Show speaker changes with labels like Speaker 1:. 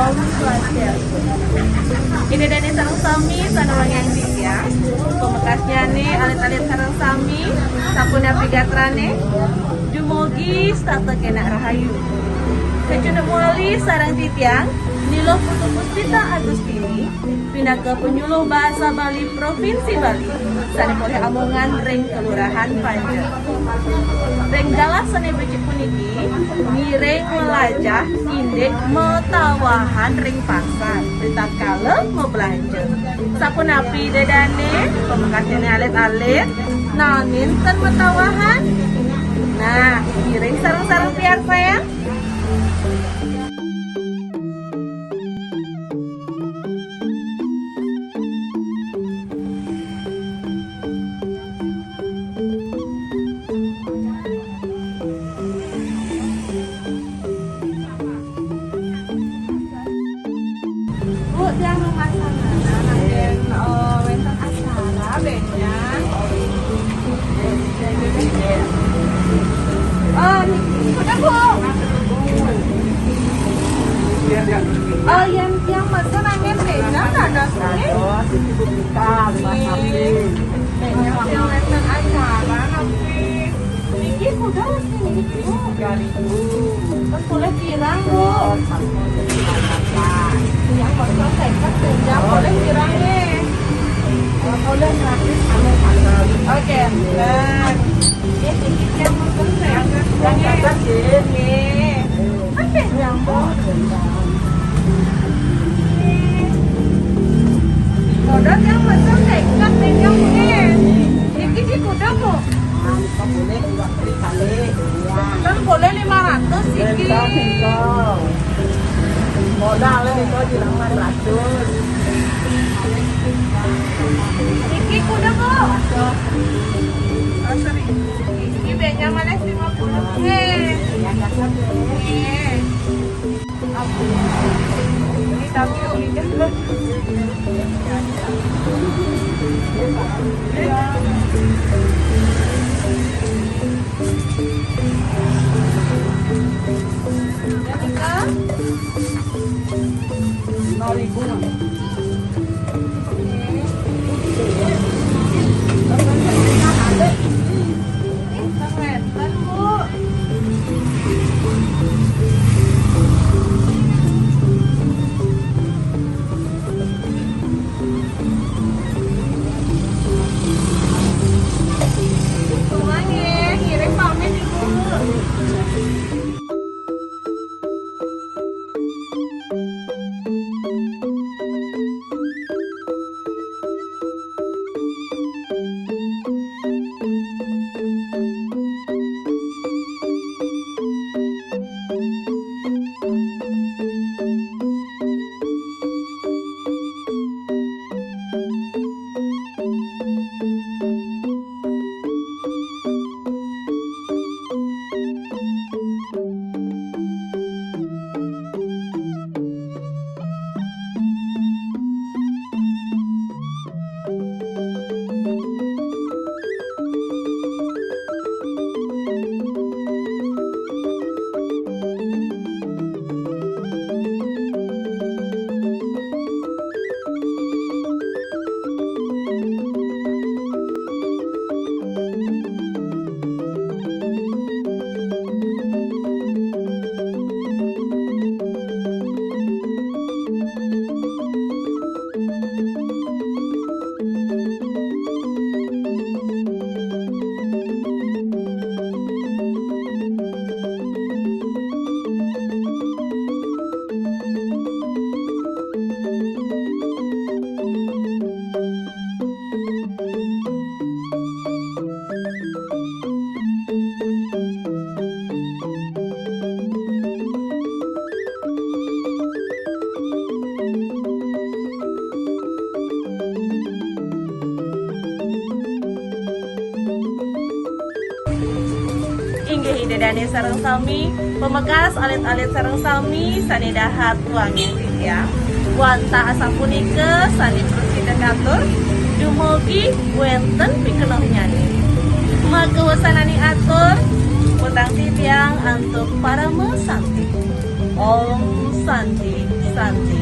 Speaker 1: Om Swastiastu. Ini dari sarang sami sanawang yang ya. Pemekasnya nih alit-alit sarang sami, sapuna pigatrane, dumugi stata kena rahayu. Kecuna muali sarang titiang, Nilo Putu Puspita Agustini, pindah ke penyuluh bahasa Bali Provinsi Bali, sana oleh Amongan Reng Kelurahan Panjang. Reng galah sane beci puniki, mireng melajah indek metawahan ring pasar, berita kala mau belanja. Sapunapi dedane, pemekasnya alit-alit, nanin ten metawahan. Nah, mireng sarang-sarang piar sayang. Yang rumah sana, yang wenten acara bednya. Udah bu. Yang masa nangen bednya ada sini. Yang wenten acara nanti. Niki udah sini. Kan boleh kirang bu. Yang kosong tekat yang boleh kirangnya. Boleh gratis sama pasal. Oke. Nah, ini sedikit yang kosong tekat. Yang kosong ini. Apa yang Kodok yang kosong tekat yang ini. Ini sih kodok bu. Boleh 2 kali. Kan boleh 500 sih. Modalnya itu jilang 400. Iki kuda kok. Oh sorry. Iki bednya mana 50. Ini tapi ulinya. Inggih hidedane sareng sami, pemegas alit-alit sareng sami sanedahat tuangin ya. Wanta asapunika sani presiden atur dumugi wenten pikenong nyani. Magawasanani atur utang titiang untuk para mesanti. Om Santi Santi.